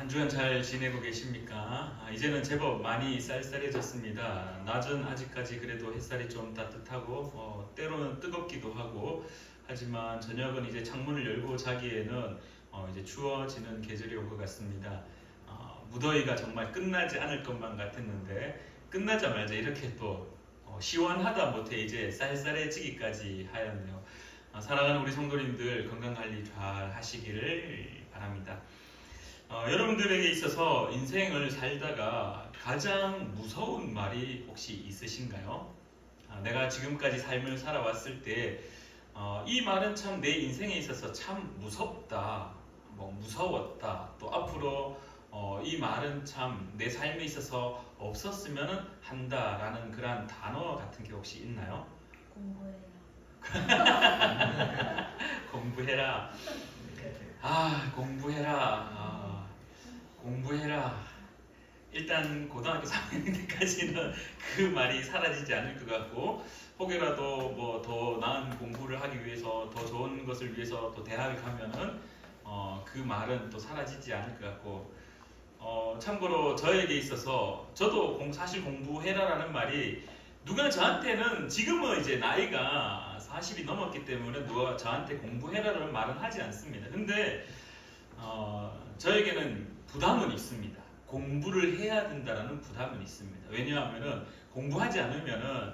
한 주간 잘 지내고 계십니까? 이제는 제법 많이 쌀쌀해졌습니다. 낮은 아직까지 그래도 햇살이 좀 따뜻하고 때로는 뜨겁기도 하고 하지만 저녁은 이제 창문을 열고 자기에는 이제 추워지는 계절이 올 것 같습니다. 무더위가 정말 끝나지 않을 것만 같았는데 끝나자마자 이렇게 또 시원하다 못해 이제 쌀쌀해지기까지 하였네요. 사랑하는 우리 성도님들 건강관리 잘 하시기를 바랍니다. 여러분들에게 있어서 인생을 살다가 가장 무서운 말이 혹시 있으신가요? 내가 지금까지 삶을 살아왔을 때 이 말은 참 내 인생에 있어서 참 무섭다, 무서웠다, 또 앞으로 이 말은 참 내 삶에 있어서 없었으면 한다라는 그런 단어 같은 게 혹시 있나요? 공부해라. 공부해라. 공부해라. 공부해라. 일단 고등학교 3학년 때까지는 그 말이 사라지지 않을 것 같고 혹여라도 뭐 더 나은 공부를 하기 위해서 더 좋은 것을 위해서 또 대학을 가면은 그 말은 또 사라지지 않을 것 같고 참고로 저에게 있어서 저도 사실 공부해라라는 말이 누가 저한테는 지금은 이제 나이가 40이 넘었기 때문에 누가 저한테 공부해라라는 말은 하지 않습니다. 근데 저에게는 부담은 있습니다. 공부를 해야 된다는 부담은 있습니다. 왜냐하면은 공부하지 않으면은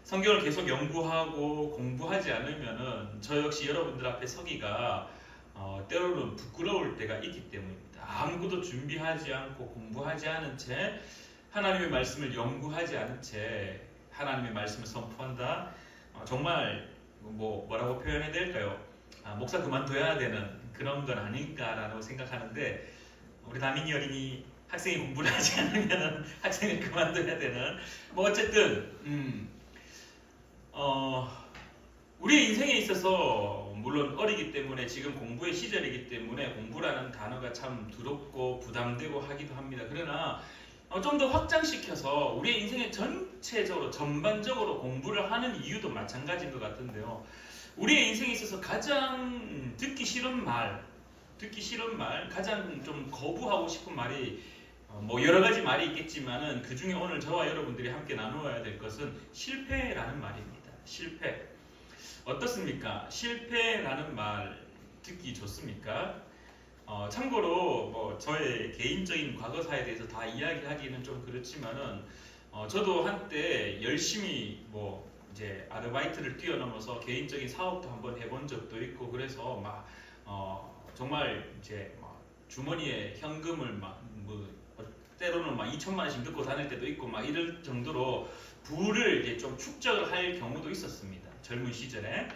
성경을 계속 연구하고 공부하지 않으면은 저 역시 여러분들 앞에 서기가 때로는 부끄러울 때가 있기 때문입니다. 아무것도 준비하지 않고 공부하지 않은 채 하나님의 말씀을 연구하지 않은 채 하나님의 말씀을 선포한다. 정말 뭐라고 표현해야 될까요? 목사 그만둬야 되는 그런 건 아닐까라고 생각하는데 우리 다민이 어린이 학생이 공부를 하지 않으면 학생을 그만둬야 되는 어쨌든 우리의 인생에 있어서 물론 어리기 때문에 지금 공부의 시절이기 때문에 공부라는 단어가 참 두렵고 부담되고 하기도 합니다. 그러나 좀 더 확장시켜서 우리의 인생의 전체적으로 전반적으로 공부를 하는 이유도 마찬가지인 것 같은데요. 우리의 인생에 있어서 가장 듣기 싫은 말, 가장 좀 거부하고 싶은 말이 여러 가지 말이 있겠지만은 그 중에 오늘 저와 여러분들이 함께 나누어야 될 것은 실패라는 말입니다. 실패. 어떻습니까? 실패라는 말 듣기 좋습니까? 참고로 저의 개인적인 과거사에 대해서 다 이야기하기는 좀 그렇지만은 저도 한때 열심히 이제 아르바이트를 뛰어넘어서 개인적인 사업도 한번 해본 적도 있고 그래서 정말 이제 주머니에 현금을 때로는 2천만 원씩 넣고 다닐 때도 있고 이럴 정도로 부를 이제 좀 축적을 할 경우도 있었습니다. 젊은 시절에.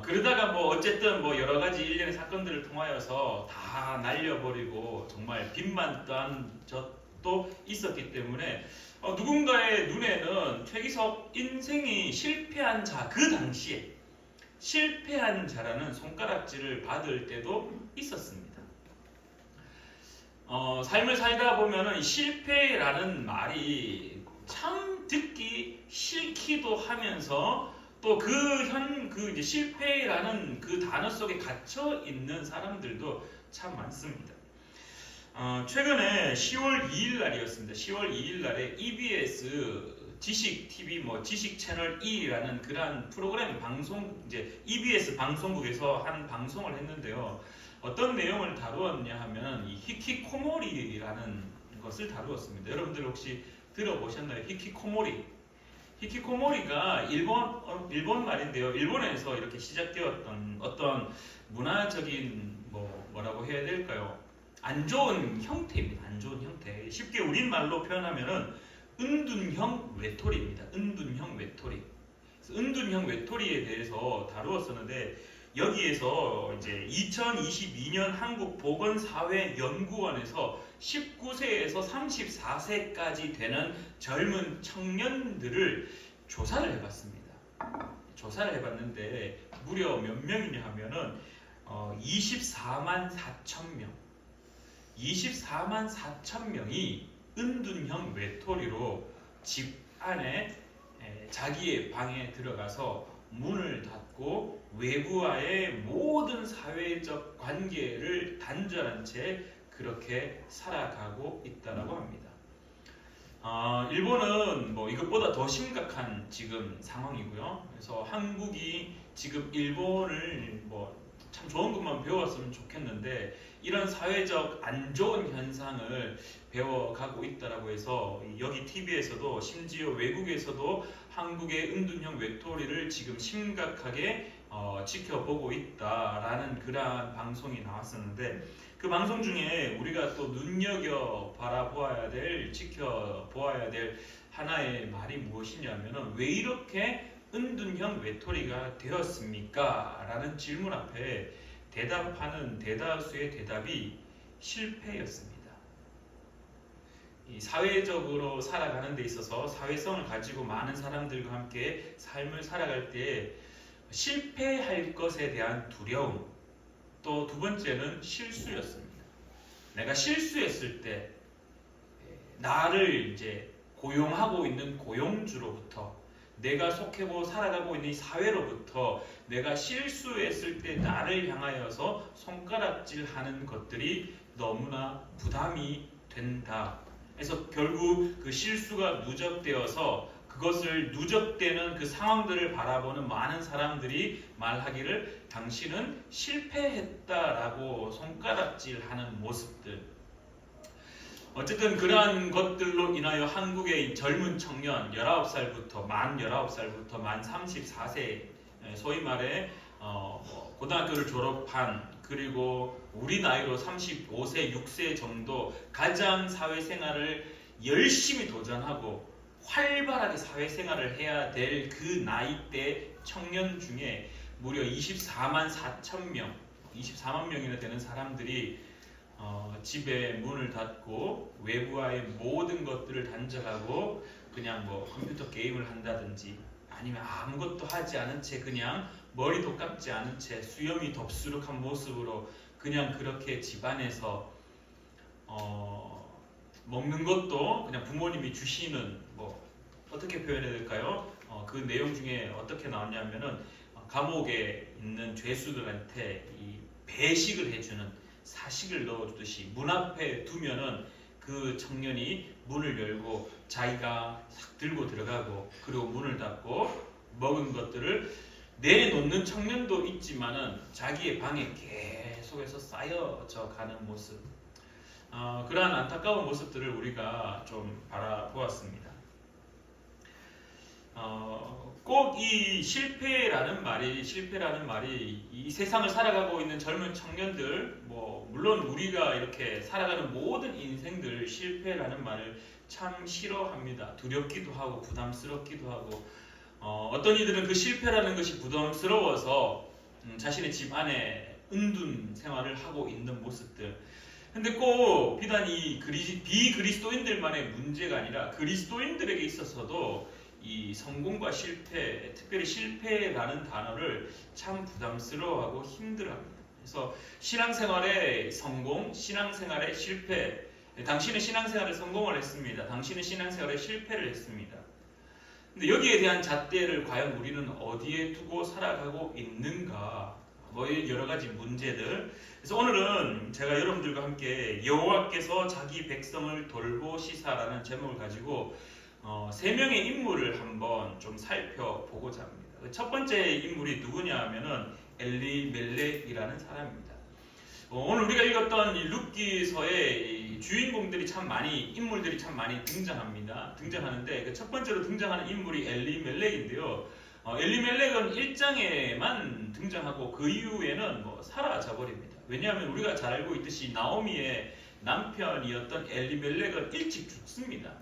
그러다가 어쨌든 여러 가지 일련의 사건들을 통하여서 다 날려버리고 정말 빚만 딴 적도 있었기 때문에 누군가의 눈에는 최기석 인생이 실패한 자, 그 당시에 실패한 자라는 손가락질을 받을 때도 있었습니다. 삶을 살다 보면은 실패라는 말이 참 듣기 싫기도 하면서 또 이제 실패라는 그 단어 속에 갇혀 있는 사람들도 참 많습니다. 최근에 10월 2일 날이었습니다. 10월 2일 날에 EBS 지식 TV 지식 채널 E라는 그러한 프로그램 방송 이제 EBS 방송국에서 한 방송을 했는데요. 어떤 내용을 다루었냐 하면 이 히키코모리라는 것을 다루었습니다. 여러분들 혹시 들어보셨나요? 히키코모리가 일본 말인데요. 일본에서 이렇게 시작되었던 어떤 문화적인 뭐라고 해야 될까요? 안 좋은 형태입니다. 안 좋은 형태. 쉽게 우리말로 표현하면은 은둔형 외톨이입니다. 은둔형 외톨이. 은둔형 외톨이에 대해서 다루었었는데 여기에서 이제 2022년 한국보건사회연구원에서 19세에서 34세까지 되는 젊은 청년들을 조사를 해봤습니다. 조사를 해봤는데 무려 몇 명이냐 하면은 24만 4천 명. 24만 4천 명이 은둔형 외톨이로 집 안에 자기의 방에 들어가서 문을 닫고 외부와의 모든 사회적 관계를 단절한 채 그렇게 살아가고 있다라고 합니다. 일본은 뭐 이것보다 더 심각한 지금 상황이고요. 그래서 한국이 지금 일본을 뭐 참 좋은 것만 배웠으면 좋겠는데 이런 사회적 안 좋은 현상을 배워가고 있다라고 해서 여기 TV에서도 심지어 외국에서도 한국의 은둔형 외톨이를 지금 심각하게 지켜보고 있다라는 그러한 방송이 나왔었는데 그 방송 중에 우리가 또 눈여겨 바라보아야 될, 지켜보아야 될 하나의 말이 무엇이냐면은 왜 이렇게 은둔형 외톨이가 되었습니까? 라는 질문 앞에 대답하는 대다수의 대답이 실패였습니다. 이 사회적으로 살아가는 데 있어서 사회성을 가지고 많은 사람들과 함께 삶을 살아갈 때 실패할 것에 대한 두려움, 또 두 번째는 실수였습니다. 내가 실수했을 때 나를 이제 고용하고 있는 고용주로부터 내가 속해고 살아가고 있는 이 사회로부터 내가 실수했을 때 나를 향하여서 손가락질하는 것들이 너무나 부담이 된다. 그래서 결국 그 실수가 누적되어서 그것을 누적되는 그 상황들을 바라보는 많은 사람들이 말하기를 당신은 실패했다라고 손가락질하는 모습들. 어쨌든 그러한 것들로 인하여 한국의 젊은 청년 19살부터 만 19살부터 만 34세 소위 말해 고등학교를 졸업한 그리고 우리 나이로 35세 6세 정도 가장 사회생활을 열심히 도전하고 활발하게 사회생활을 해야 될 그 나이대 청년 중에 무려 24만 4천 명 24만 명이나 되는 사람들이 집에 문을 닫고 외부와의 모든 것들을 단절하고 그냥 뭐 컴퓨터 게임을 한다든지 아니면 아무것도 하지 않은 채 그냥 머리도 감지 않은 채 수염이 덥수룩한 모습으로 그냥 그렇게 집안에서 먹는 것도 그냥 부모님이 주시는 뭐 어떻게 표현해야 될까요? 그 내용 중에 어떻게 나왔냐면은 감옥에 있는 죄수들한테 이 배식을 해주는 사식을 넣어주듯이 문 앞에 두면은 그 청년이 문을 열고 자기가 싹 들고 들어가고 그리고 문을 닫고 먹은 것들을 내놓는 청년도 있지만은 자기의 방에 계속해서 쌓여져 가는 모습, 그러한 안타까운 모습들을 우리가 좀 바라보았습니다. 꼭 이 실패라는 말이 이 세상을 살아가고 있는 젊은 청년들, 뭐 물론 우리가 이렇게 살아가는 모든 인생들 실패라는 말을 참 싫어합니다. 두렵기도 하고 부담스럽기도 하고 어떤 이들은 그 실패라는 것이 부담스러워서 자신의 집 안에 은둔 생활을 하고 있는 모습들. 근데 꼭 비단 이 비그리스도인들만의 문제가 아니라 그리스도인들에게 있어서도 이 성공과 실패, 특별히 실패라는 단어를 참 부담스러워하고 힘들어합니다. 그래서 신앙생활의 성공, 신앙생활의 실패, 당신은 신앙생활에 성공을 했습니다. 당신은 신앙생활에 실패를 했습니다. 근데 여기에 대한 잣대를 과연 우리는 어디에 두고 살아가고 있는가? 뭐 여러 가지 문제들. 그래서 오늘은 제가 여러분들과 함께 여호와께서 자기 백성을 돌보시사라는 제목을 가지고 세 명의 인물을 한번 좀 살펴보고자 합니다. 첫 번째 인물이 누구냐 하면은 엘리멜렉이라는 사람입니다. 오늘 우리가 읽었던 이 룻기서의 주인공들이 인물들이 참 많이 등장하는데 그 첫 번째로 등장하는 인물이 엘리멜렉인데요. 엘리멜렉은 1장에만 등장하고 그 이후에는 사라져 버립니다. 왜냐하면 우리가 잘 알고 있듯이 나오미의 남편이었던 엘리멜렉은 일찍 죽습니다.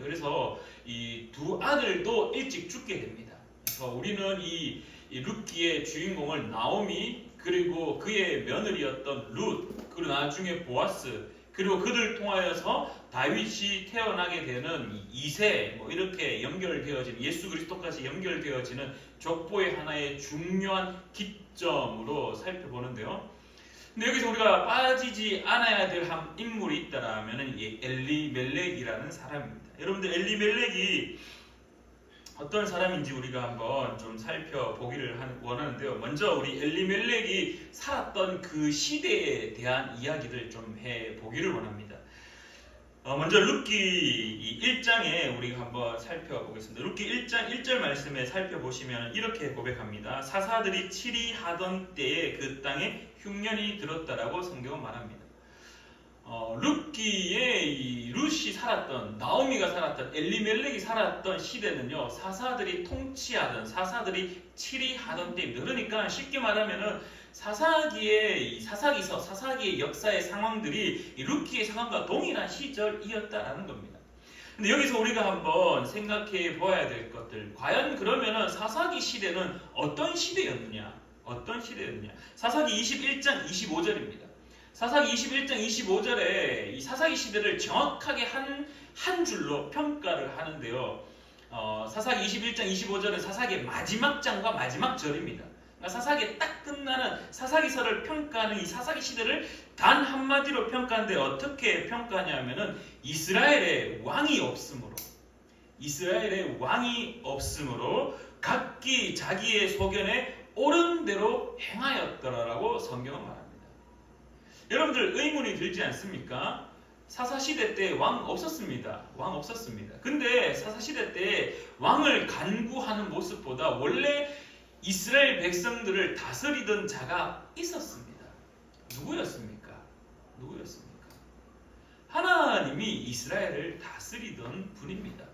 그래서 이 두 아들도 일찍 죽게 됩니다. 그래서 우리는 이 룻기의 주인공을 나오미, 그리고 그의 며느리였던 룻, 그리고 나중에 보아스, 그리고 그들 통하여서 다윗이 태어나게 되는 이세, 이렇게 연결되어지는 예수 그리스도까지 연결되어지는 족보의 하나의 중요한 기점으로 살펴보는데요. 근데 여기서 우리가 빠지지 않아야 될 한 인물이 있다라면은 엘리멜렉이라는 사람입니다. 여러분들 엘리멜렉이 어떤 사람인지 우리가 한번 좀 살펴보기를 원하는데요. 먼저 우리 엘리멜렉이 살았던 그 시대에 대한 이야기를 좀 해보기를 원합니다. 먼저 룻기 1장에 우리가 한번 살펴보겠습니다. 룻기 1장 1절 말씀에 살펴보시면 이렇게 고백합니다. 사사들이 치리하던 때에 그 땅에 흉년이 들었다라고 성경은 말합니다. 룻기에 이 룻이 살았던, 나오미가 살았던, 엘리멜렉이 살았던 시대는요, 사사들이 통치하던, 사사들이 치리하던 때입니다. 그러니까 쉽게 말하면은 사사기의 역사의 상황들이 이 룻기의 상황과 동일한 시절이었다라는 겁니다. 근데 여기서 우리가 한번 생각해 보아야 될 것들, 과연 그러면은 사사기 시대는 어떤 시대였느냐? 사사기 21장 25절입니다. 사사기 21장 25절에 이 사사기 시대를 정확하게 한 줄로 평가를 하는데요. 사사기 21장 25절은 사사기의 마지막 장과 마지막 절입니다. 그러니까 사사기에 딱 끝나는 사사기서를 평가하는 이 사사기 시대를 단 한마디로 평가하는데 어떻게 평가하냐면은 이스라엘의 왕이 없으므로 각기 자기의 소견에 옳은 대로 행하였더라라고 성경은 말합니다. 여러분들 의문이 들지 않습니까? 사사시대 때 왕 없었습니다. 근데 사사시대 때 왕을 간구하는 모습보다 원래 이스라엘 백성들을 다스리던 자가 있었습니다. 누구였습니까? 하나님이 이스라엘을 다스리던 분입니다.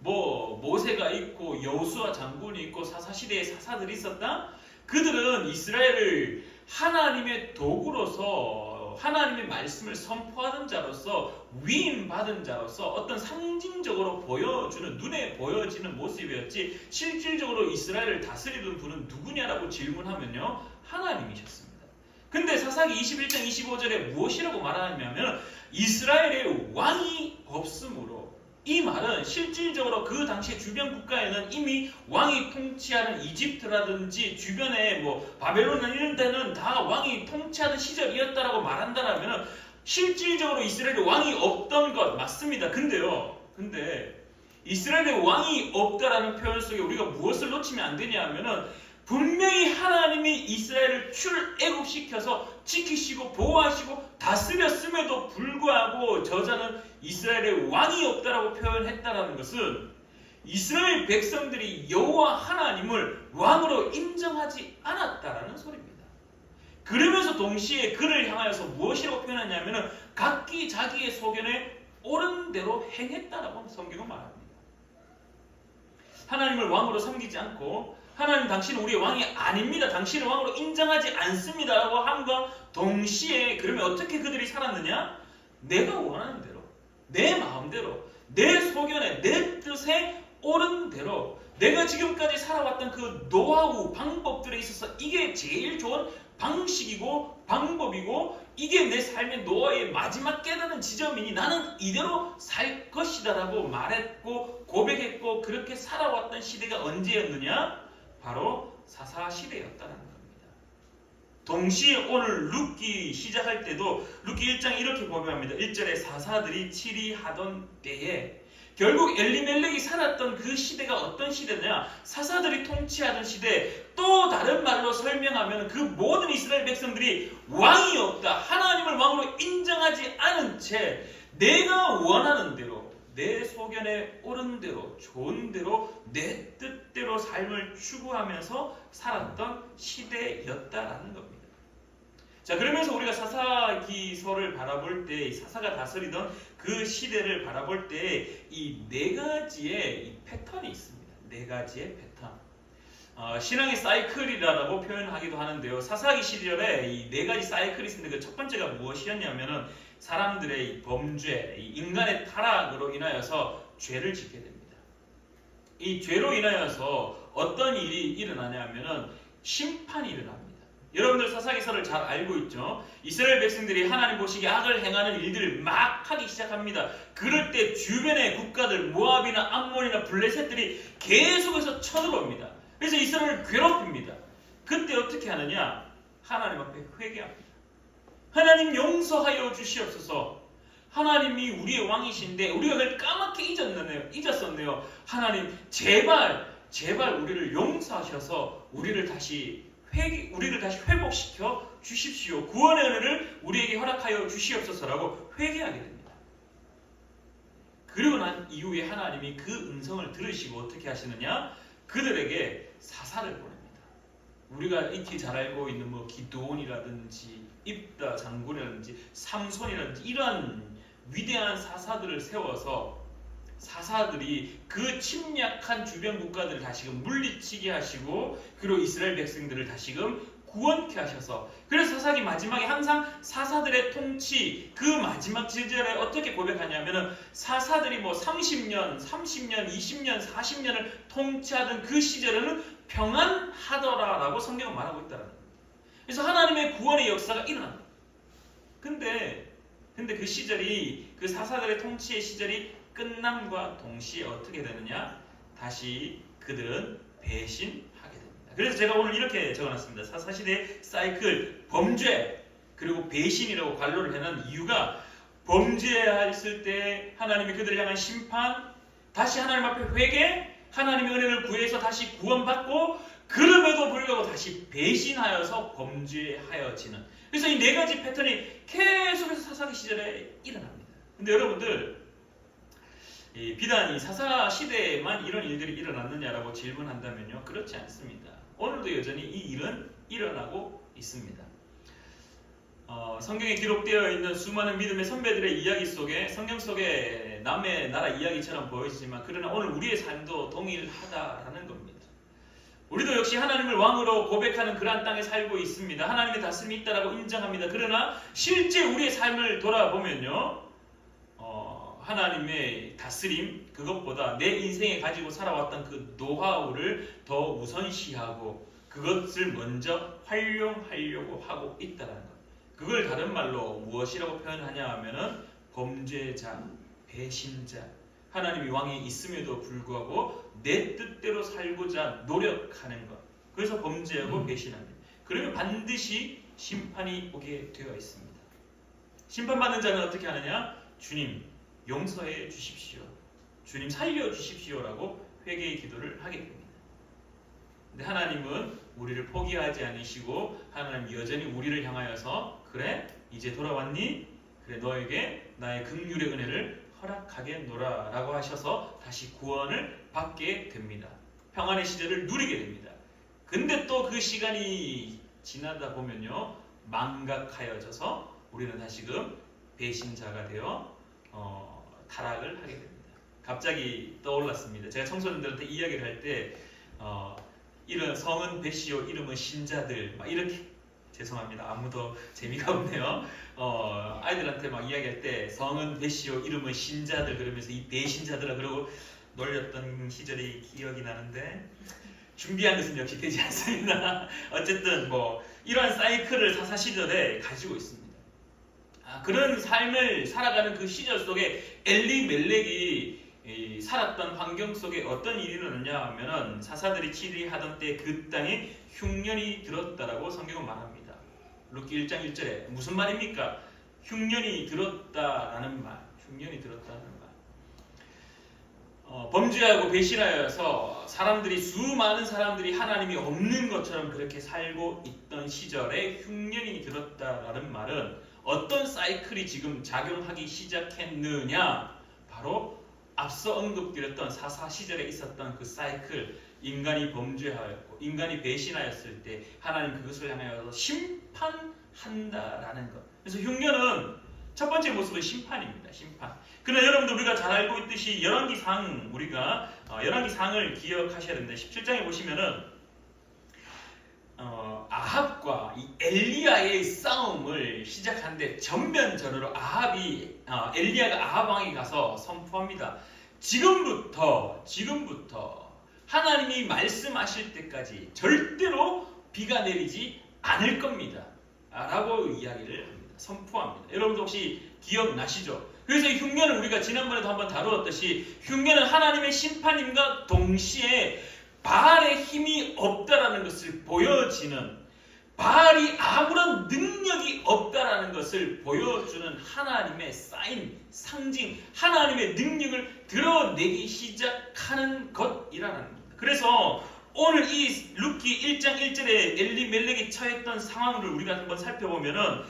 모세가 있고 여호수아 장군이 있고 사사시대에 사사들이 있었다? 그들은 이스라엘을 하나님의 도구로서 하나님의 말씀을 선포하던 자로서 위임받은 자로서 어떤 상징적으로 보여주는 눈에 보여지는 모습이었지 실질적으로 이스라엘을 다스리던 분은 누구냐라고 질문하면요 하나님이셨습니다. 근데 사사기 21장 25절에 무엇이라고 말하냐면 이스라엘의 왕이 없으므로 이 말은 실질적으로 그 당시 주변 국가에는 이미 왕이 통치하는 이집트라든지 주변에 바벨론이나 이런 데는 다 왕이 통치하던 시절이었다라고 말한다라면 실질적으로 이스라엘에 왕이 없던 것 맞습니다. 근데 이스라엘에 왕이 없다라는 표현 속에 우리가 무엇을 놓치면 안 되냐 하면은 분명히 하나님이 이스라엘을 출애굽시켜서 지키시고 보호하시고 다스렸음에도 불구하고 저자는 이스라엘의 왕이 없다라고 표현했다라는 것은 이스라엘 백성들이 여호와 하나님을 왕으로 인정하지 않았다라는 소리입니다. 그러면서 동시에 그를 향하여서 무엇이라고 표현하냐면은 각기 자기의 소견에 옳은 대로 행했다라고 성경은 말합니다. 하나님을 왕으로 섬기지 않고 하나님 당신은 우리의 왕이 아닙니다. 당신을 왕으로 인정하지 않습니다. 라고 함과 동시에 그러면 어떻게 그들이 살았느냐? 내가 원하는 대로, 내 마음대로, 내 소견에, 내 뜻에 옳은 대로 내가 지금까지 살아왔던 그 노하우, 방법들에 있어서 이게 제일 좋은 방식이고 방법이고 이게 내 삶의 노하우의 마지막 깨닫는 지점이니 나는 이대로 살 것이다 라고 말했고 고백했고 그렇게 살아왔던 시대가 언제였느냐? 바로 사사시대였다는 겁니다. 동시에 오늘 룻기 시작할 때도 룻기 1장 이렇게 고백합니다. 1절에 사사들이 치리하던 때에 결국 엘리멜렉이 살았던 그 시대가 어떤 시대냐? 사사들이 통치하던 시대. 또 다른 말로 설명하면 그 모든 이스라엘 백성들이 왕이 없다. 하나님을 왕으로 인정하지 않은 채 내가 원하는 대로 내 소견에 옳은 대로 좋은 대로 내 뜻대로 삶을 추구하면서 살았던 시대였다라는 겁니다. 자, 그러면서 우리가 사사기서를 바라볼 때 사사가 다스리던 그 시대를 바라볼 때 이 네 가지의 이 패턴이 있습니다. 네 가지의 패턴. 신앙의 사이클이라고 표현하기도 하는데요. 사사기 시절에 이 네 가지 사이클이 있는데 그 첫 번째가 무엇이었냐면은 사람들의 이 범죄, 이 인간의 타락으로 인하여서 죄를 짓게 됩니다. 이 죄로 인하여서 어떤 일이 일어나냐면은 심판이 일어납니다. 여러분들 사사기서를 잘 알고 있죠? 이스라엘 백성들이 하나님 보시기에 악을 행하는 일들을 막 하기 시작합니다. 그럴 때 주변의 국가들 모압이나 암몬이나 블레셋들이 계속해서 쳐들어옵니다. 그래서 이스라엘을 괴롭힙니다. 그때 어떻게 하느냐? 하나님 앞에 회개합니다. 하나님 용서하여 주시옵소서. 하나님이 우리의 왕이신데 우리가 그걸 까맣게 잊었었네요. 하나님 제발 우리를 용서하셔서 우리를 다시 회복시켜 주십시오. 구원의 은혜를 우리에게 허락하여 주시옵소서라고 회개하게 됩니다. 그리고 난 이후에 하나님이 그 음성을 들으시고 어떻게 하시느냐? 그들에게 사사를 보냅니다. 우리가 익히 잘 알고 있는 뭐 기드온이라든지 입다 장군이라든지 삼손이라든지 이러한 위대한 사사들을 세워서 사사들이 그 침략한 주변 국가들을 다시금 물리치게 하시고 그리고 이스라엘 백성들을 다시금 구원케 하셔서 그래서 사사기 마지막에 항상 사사들의 통치 그 마지막 시절에 어떻게 고백하냐면은 사사들이 뭐 30년, 20년, 40년을 통치하던 그 시절에는 평안하더라라고 성경은 말하고 있다는 거예요. 그래서 하나님의 구원의 역사가 일어납니다. 근데 그 시절이 그 사사들의 통치의 시절이 끝남과 동시에 어떻게 되느냐? 다시 그들은 배신하게 됩니다. 그래서 제가 오늘 이렇게 적어놨습니다. 사사시대의 사이클, 범죄 그리고 배신이라고 관로를 해놓은 이유가 범죄했을 때 하나님이 그들을 향한 심판, 다시 하나님 앞에 회개, 하나님의 은혜를 구해서 다시 구원받고 그럼에도 불구하고 다시 배신하여서 범죄하여지는 그래서 이 네 가지 패턴이 계속해서 사사기 시절에 일어납니다. 근데 여러분들 비단 이 사사 시대에만 이런 일들이 일어났느냐라고 질문한다면요, 그렇지 않습니다. 오늘도 여전히 이 일은 일어나고 있습니다. 성경에 기록되어 있는 수많은 믿음의 선배들의 이야기 속에 성경 속에 남의 나라 이야기처럼 보이지만 그러나 오늘 우리의 삶도 동일하다라는 겁니다. 우리도 역시 하나님을 왕으로 고백하는 그러한 땅에 살고 있습니다. 하나님의 다스림이 있다라고 인정합니다. 그러나 실제 우리의 삶을 돌아보면요, 하나님의 다스림 그것보다 내 인생에 가지고 살아왔던 그 노하우를 더 우선시하고 그것을 먼저 활용하려고 하고 있다는 것. 그걸 다른 말로 무엇이라고 표현하냐 하면은 범죄자, 배신자, 하나님이 왕이 있음에도 불구하고 내 뜻대로 살고자 노력하는 것. 그래서 범죄하고 배신합니다. 그러면 반드시 심판이 오게 되어 있습니다. 심판받는 자는 어떻게 하느냐? 주님 용서해 주십시오. 주님 살려 주십시오라고 회개의 기도를 하게 됩니다. 근데 하나님은 우리를 포기하지 않으시고 하나님 여전히 우리를 향하여서 그래 이제 돌아왔니? 그래 너에게 나의 긍휼의 은혜를 허락하겠노라 라고 하셔서 다시 구원을 받게 됩니다. 평안의 시절을 누리게 됩니다. 근데 또 그 시간이 지나다 보면요 망각하여져서 우리는 다시금 배신자가 되어 타락을 하게 됩니다. 갑자기 떠올랐습니다. 제가 청소년들한테 이야기를 할 때 이런 성은 배시오 이름은 신자들 막 이렇게 죄송합니다. 아무도 재미가 없네요. 아이들한테 막 이야기할 때 성은 배시오 이름은 신자들 그러면서 이 배신자들아 그러고 놀렸던 시절이 기억이 나는데 준비한 것은 역시 되지 않습니다. 어쨌든 뭐 이러한 사이클을 사사 시절에 가지고 있습니다. 그런 삶을 살아가는 그 시절 속에 엘리멜렉이 살았던 환경 속에 어떤 일이 일어났냐 하면은 사사들이 치리하던 때 그 땅에 흉년이 들었다라고 성경은 말합니다. 룻기 1장 1절에 무슨 말입니까? 흉년이 들었다라는 말. 흉년이 들었다는 말. 범죄하고 배신하여서 수많은 사람들이 하나님이 없는 것처럼 그렇게 살고 있던 시절에 흉년이 들었다라는 말은 어떤 사이클이 지금 작용하기 시작했느냐? 바로 앞서 언급드렸던 사사 시절에 있었던 그 사이클, 인간이 범죄하였고 인간이 배신하였을 때 하나님 그것을 향하여서 심판한다라는 것. 그래서 흉년은 첫 번째 모습은 심판입니다. 심판. 그러나 여러분들 우리가 잘 알고 있듯이 열왕기상 우리가 열왕기상을 기억하셔야 됩니다. 17장에 보시면은 아합과 이 엘리야의 싸움을 시작하는데 전면전으로 엘리야가 아합 왕에 가서 선포합니다. 지금부터 하나님이 말씀하실 때까지 절대로 비가 내리지 않을 겁니다. 라고 이야기를 합니다. 선포합니다. 여러분도 혹시 기억나시죠? 그래서 이 흉년은 우리가 지난번에도 한번 다루었듯이 흉년은 하나님의 심판임과 동시에 바알의 힘이 없다라는 것을 보여지는 바알이 아무런 능력이 없다라는 것을 보여주는 하나님의 사인, 상징, 하나님의 능력을 드러내기 시작하는 것이라는 겁니다. 그래서 오늘 이 룻기 1장 1절에 엘리멜렉이 처했던 상황을 우리가 한번 살펴보면은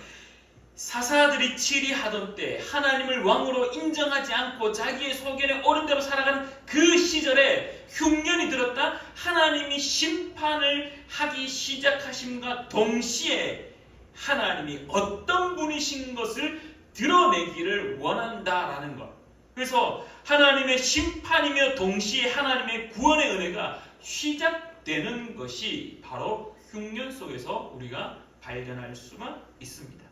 사사들이 치리하던 때 하나님을 왕으로 인정하지 않고 자기의 소견에 옳은 대로 살아가는 그 시절에 흉년이 들었다. 하나님이 심판을 하기 시작하심과 동시에 하나님이 어떤 분이신 것을 드러내기를 원한다라는 것. 그래서 하나님의 심판이며 동시에 하나님의 구원의 은혜가 시작되는 것이 바로 흉년 속에서 우리가 발견할 수가 있습니다.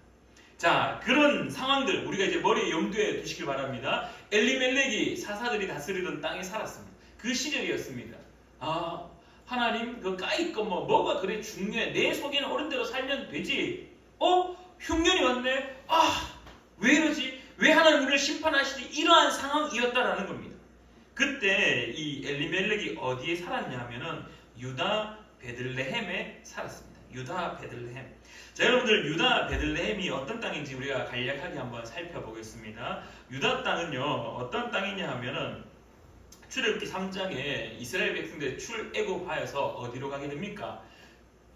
자, 그런 상황들 우리가 이제 머리에 염두에 두시길 바랍니다. 엘리멜렉이 사사들이 다스리던 땅에 살았습니다. 그 시절이었습니다. 아, 하나님 그 까이 거 뭐가 그래 중요해? 내 속에는 옳은 대로 살면 되지. 흉년이 왔네. 왜 이러지? 왜 하나님 우리를 심판하시지? 이러한 상황이었다라는 겁니다. 그때 이 엘리멜렉이 어디에 살았냐 하면은 유다 베들레헴에 살았습니다. 유다 베들레헴. 자, 여러분들 유다 베들레헴이 어떤 땅인지 우리가 간략하게 한번 살펴보겠습니다. 유다 땅은요 어떤 땅이냐 하면은 출애굽기 3장에 이스라엘 백성들이 출애굽하여서 어디로 가게 됩니까?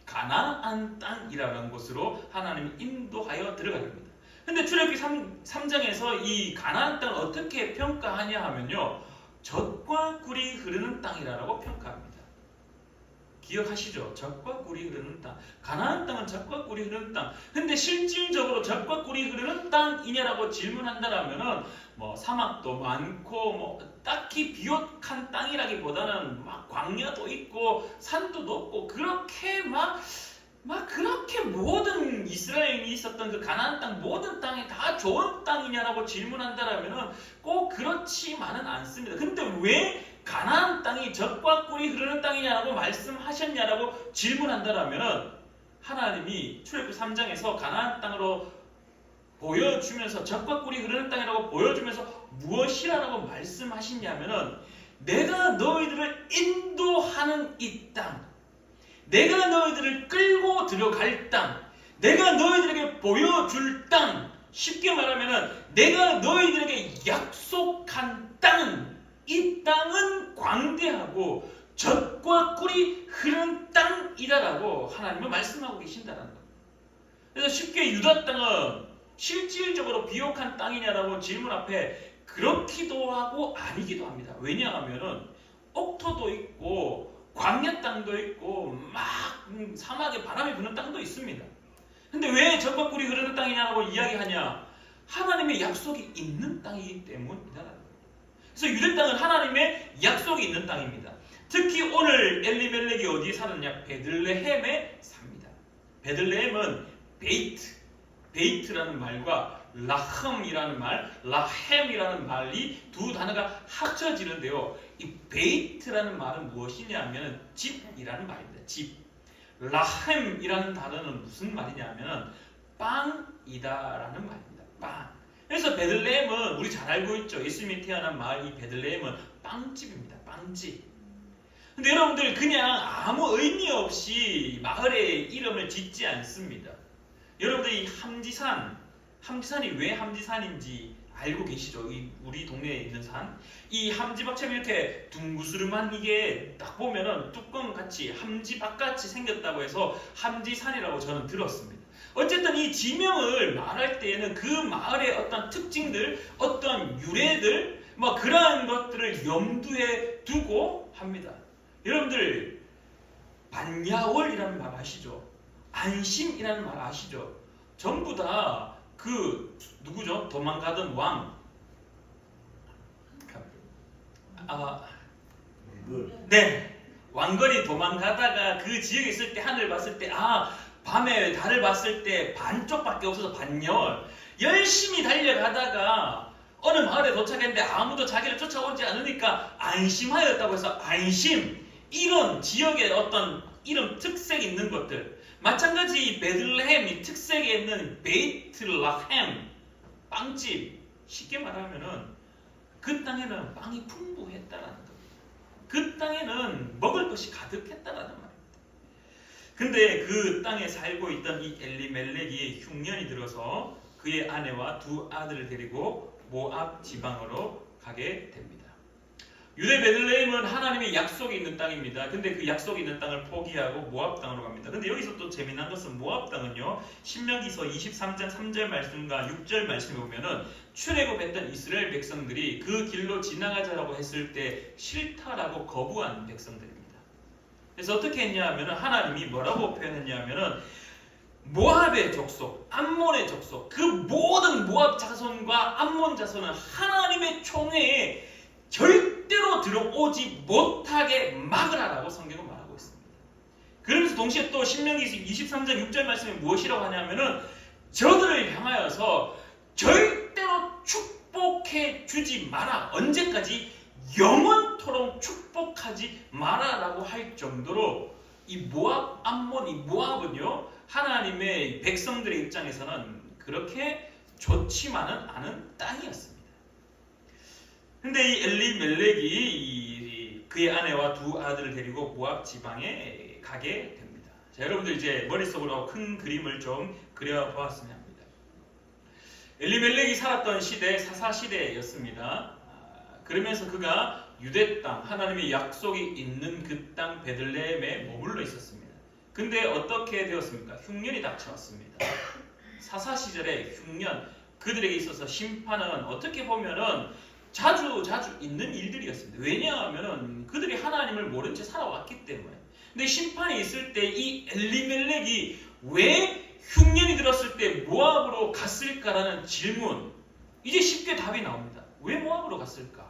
가나안 땅이라는 곳으로 하나님이 인도하여 들어가게 됩니다. 근데 출애굽기 3장에서 이 가나안 땅을 어떻게 평가하냐 하면요 젖과 꿀이 흐르는 땅이라고 평가합니다. 기억하시죠? 젖과 꿀이 흐르는 땅. 가나안 땅은 젖과 꿀이 흐르는 땅. 근데 실질적으로 젖과 꿀이 흐르는 땅이냐라고 질문한다라면은 사막도 많고 딱히 비옥한 땅이라기보다는 막 광야도 있고 산도 높고 그렇게 그렇게 모든 이스라엘이 있었던 그 가나안 땅 모든 땅이 다 좋은 땅이냐라고 질문한다라면은 꼭 그렇지만은 않습니다. 근데 왜 가나안 땅이 젖과 꿀이 흐르는 땅이냐라고 말씀하셨냐라고 질문한다라면은 하나님이 출애굽기 3장에서 가나안 땅으로 보여주면서 젖과 꿀이 흐르는 땅이라고 보여주면서 무엇이라고 말씀하시냐면은 내가 너희들을 인도하는 이 땅, 내가 너희들을 끌고 들어갈 땅, 내가 너희들에게 보여줄 땅, 쉽게 말하면은 내가 너희들에게 약속한 땅은 이 땅은 광대하고 젖과 꿀이 흐르는 땅이다라고 하나님은 말씀하고 계신다는 겁니다. 그래서 쉽게 유다 땅은 실질적으로 비옥한 땅이냐라고 질문 앞에 그렇기도 하고 아니기도 합니다. 왜냐하면은 옥토도 있고 광야 땅도 있고 막 사막에 바람이 부는 땅도 있습니다. 근데 왜 젖과 꿀이 흐르는 땅이냐라고 이야기하냐? 하나님의 약속이 있는 땅이기 때문이다. 그래서 유대 땅은 하나님의 약속이 있는 땅입니다. 특히 오늘 엘리멜렉이 어디에 살았냐? 베들레헴에 삽니다. 베들레헴은 베이트라는 말과 라흠이라는 말, 라햄이라는 말이 두 단어가 합쳐지는데요. 이 베이트라는 말은 무엇이냐면 집이라는 말입니다. 집. 라햄이라는 단어는 무슨 말이냐면 빵이다라는 말입니다. 빵. 그래서 베들레헴은 우리 잘 알고 있죠. 예수님이 태어난 마을 이 베들레헴은 빵집입니다. 빵집. 근데 여러분들 그냥 아무 의미 없이 마을의 이름을 짓지 않습니다. 여러분들 이 함지산이 왜 함지산인지 알고 계시죠? 우리 동네에 있는 산. 이 함지박처럼 이렇게 둥구스름한 이게 딱 보면은 뚜껑같이 함지박같이 생겼다고 해서 함지산이라고 저는 들었습니다. 어쨌든 이 지명을 말할 때에는 그 마을의 어떤 특징들, 어떤 유래들, 그러한 것들을 염두에 두고 합니다. 여러분들 반야월이라는 말 아시죠? 안심이라는 말 아시죠? 전부 다 누구죠? 도망가던 왕. 네. 왕건이 도망가다가 그 지역에 있을 때 하늘을 봤을 때 밤에 달을 봤을 때 반쪽밖에 없어서 반야월. 열심히 달려가다가 어느 마을에 도착했는데 아무도 자기를 쫓아오지 않으니까 안심하였다고 해서 안심. 이런 지역의 어떤 이름 특색 있는 것들. 마찬가지 베들레헴 이 특색에 있는 베이트라햄 빵집. 쉽게 말하면은 그 땅에는 빵이 풍부했다라는 겁니다. 그 땅에는 먹을 것이 가득했다라는 말입니다. 근데 그 땅에 살고 있던 이 엘리멜렉이 흉년이 들어서 그의 아내와 두 아들을 데리고 모압 지방으로 가게 됩니다. 유대 베들레헴은 하나님의 약속이 있는 땅입니다. 근데 그 약속이 있는 땅을 포기하고 모압 땅으로 갑니다. 근데 여기서 또 재미난 것은 모압 땅은요, 신명기서 23장 3절 말씀과 6절 말씀에 보면은 출애굽했던 이스라엘 백성들이 그 길로 지나가자라고 했을 때 싫다라고 거부한 백성들입니다. 그래서 어떻게 했냐 하면은 하나님이 뭐라고 표현했냐 하면은 모압의 족속, 암몬의 족속, 그 모든 모압 자손과 암몬 자손은 하나님의 총회에 절대로 들어오지 못하게 막으라라고 성경은 말하고 있습니다. 그러면서 동시에 또 신명기 23장 6절 말씀에 무엇이라고 하냐면은 저들을 향하여서 절대로 축복해 주지 마라. 언제까지? 영원토록 축복하지 마라라고 할 정도로 이 모압, 암몬, 이 모압은요, 하나님의 백성들의 입장에서는 그렇게 좋지만은 않은 땅이었습니다. 근데 이 엘리멜렉이 그의 아내와 두 아들을 데리고 모압 지방에 가게 됩니다. 자, 여러분들 이제 머릿속으로 큰 그림을 좀 그려보았으면 합니다. 엘리멜렉이 살았던 시대 사사시대였습니다. 그러면서 그가 유대 땅, 하나님의 약속이 있는 그 땅 베들레헴에 머물러 있었습니다. 근데 어떻게 되었습니까? 흉년이 닥쳐왔습니다. 사사시절에 흉년, 그들에게 있어서 심판은 어떻게 보면은 자주 있는 일들이었습니다. 왜냐하면 그들이 하나님을 모른 채 살아왔기 때문에. 근데 심판이 있을 때 이 엘리멜렉이 왜 흉년이 들었을 때 모압으로 갔을까라는 질문, 이제 쉽게 답이 나옵니다. 왜 모압으로 갔을까?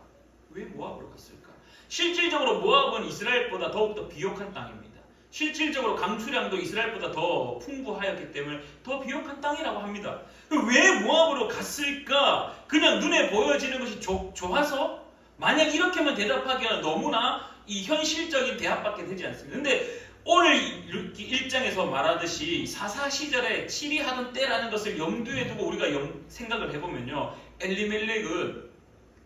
왜 모압으로 갔을까? 실질적으로 모압은 이스라엘보다 더욱더 비옥한 땅입니다. 실질적으로 강수량도 이스라엘보다 더 풍부하였기 때문에 더 비옥한 땅이라고 합니다. 왜 모압으로 갔을까? 그냥 눈에 보여지는 것이 좋아서? 만약 이렇게만 대답하기에는 너무나 이 현실적인 대답밖에 되지 않습니다. 근데 오늘 1장에서 말하듯이 사사시절에 치리하던 때라는 것을 염두에 두고 우리가 생각을 해보면요, 엘리멜렉은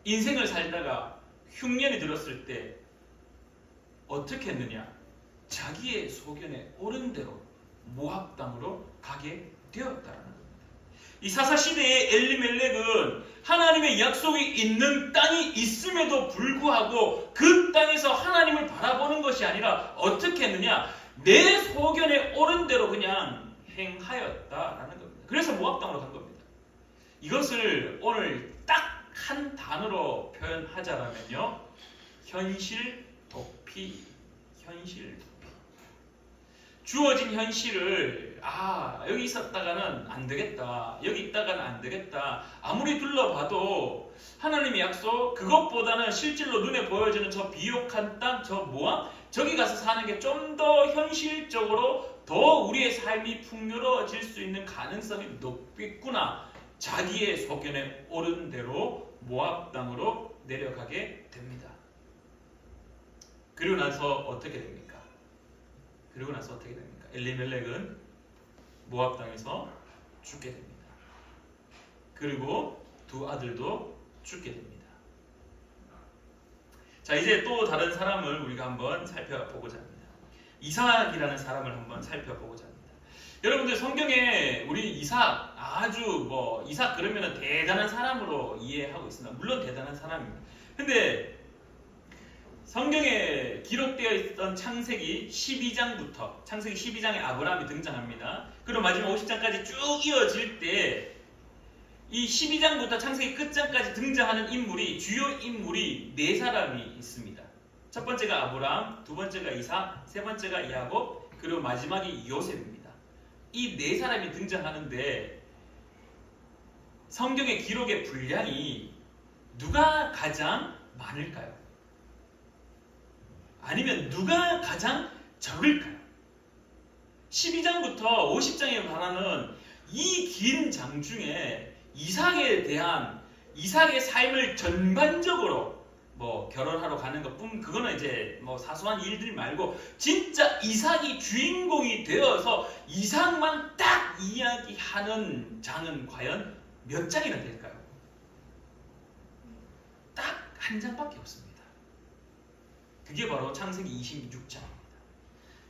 인생을 살다가 흉년이 들었을 때 어떻게 했느냐? 자기의 소견에 옳은 대로 모압 땅으로 가게 되었다라는 겁니다. 이 사사시대의 엘리멜렉은 하나님의 약속이 있는 땅이 있음에도 불구하고 그 땅에서 하나님을 바라보는 것이 아니라 어떻게 했느냐? 내 소견에 옳은 대로 그냥 행하였다라는 겁니다. 그래서 모압 땅으로 간 겁니다. 이것을 오늘 딱 한 단어로 표현하자면요, 현실 도피. 현실 도피. 주어진 현실을 여기 있었다가는 안 되겠다, 여기 있다가는 안 되겠다, 아무리 둘러봐도 하나님의 약속, 그것보다는 실질로 눈에 보여지는 저 비옥한 땅, 저 모압, 저기 가서 사는 게 좀 더 현실적으로 더 우리의 삶이 풍요로워질 수 있는 가능성이 높겠구나. 자기의 소견에 옳은 대로 모압 땅으로 내려가게 됩니다. 그리고 나서 어떻게 됩니까? 엘리멜렉은 모압 땅에서 죽게 됩니다. 그리고 두 아들도 죽게 됩니다. 자, 이제 또 다른 사람을 우리가 한번 살펴보고자 합니다. 이삭이라는 사람을 한번 살펴보고자 합니다. 여러분들 성경에 우리 이삭 이삭 그러면 대단한 사람으로 이해하고 있습니다. 물론 대단한 사람입니다. 근데 성경에 기록되어 있던 창세기 12장에 아브라함이 등장합니다. 그리고 마지막 50장까지 쭉 이어질 때 이 12장부터 창세기 끝장까지 등장하는 주요 인물이 4사람이 있습니다. 첫 번째가 아브라함, 두 번째가 이삭, 세 번째가 야곱, 그리고 마지막이 요셉입니다. 이 4사람이 등장하는데 성경의 기록의 분량이 누가 가장 많을까요? 아니면 누가 가장 적을까요? 12장부터 50장에 관하는 이 긴 장 중에 이삭의 삶을 전반적으로 결혼하러 가는 것뿐, 그거는 이제 사소한 일들 말고 진짜 이삭이 주인공이 되어서 이삭만 딱 이야기하는 장은 과연 몇 장이나 될까요? 딱 한 장밖에 없습니다. 그게 바로 창세기 26장입니다.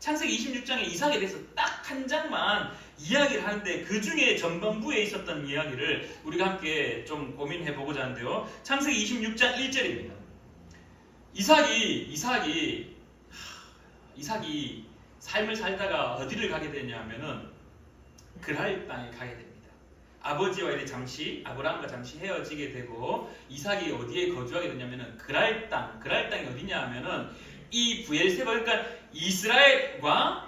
창세기 26장에 이삭에 대해서 딱 한 장만 이야기를 하는데 그 중에 전반부에 있었던 이야기를 우리가 함께 좀 고민해 보고자 하는데요. 창세기 26장 1절입니다. 이삭이 삶을 살다가 어디를 가게 되냐면은 그랄 땅에 가게 됩니다. 아버지와 이제 잠시 아브라함과 잠시 헤어지게 되고 이삭이 어디에 거주하게 되냐면은 그랄 땅이 어디냐 하면은 이 브엘세바, 그러니까 이스라엘과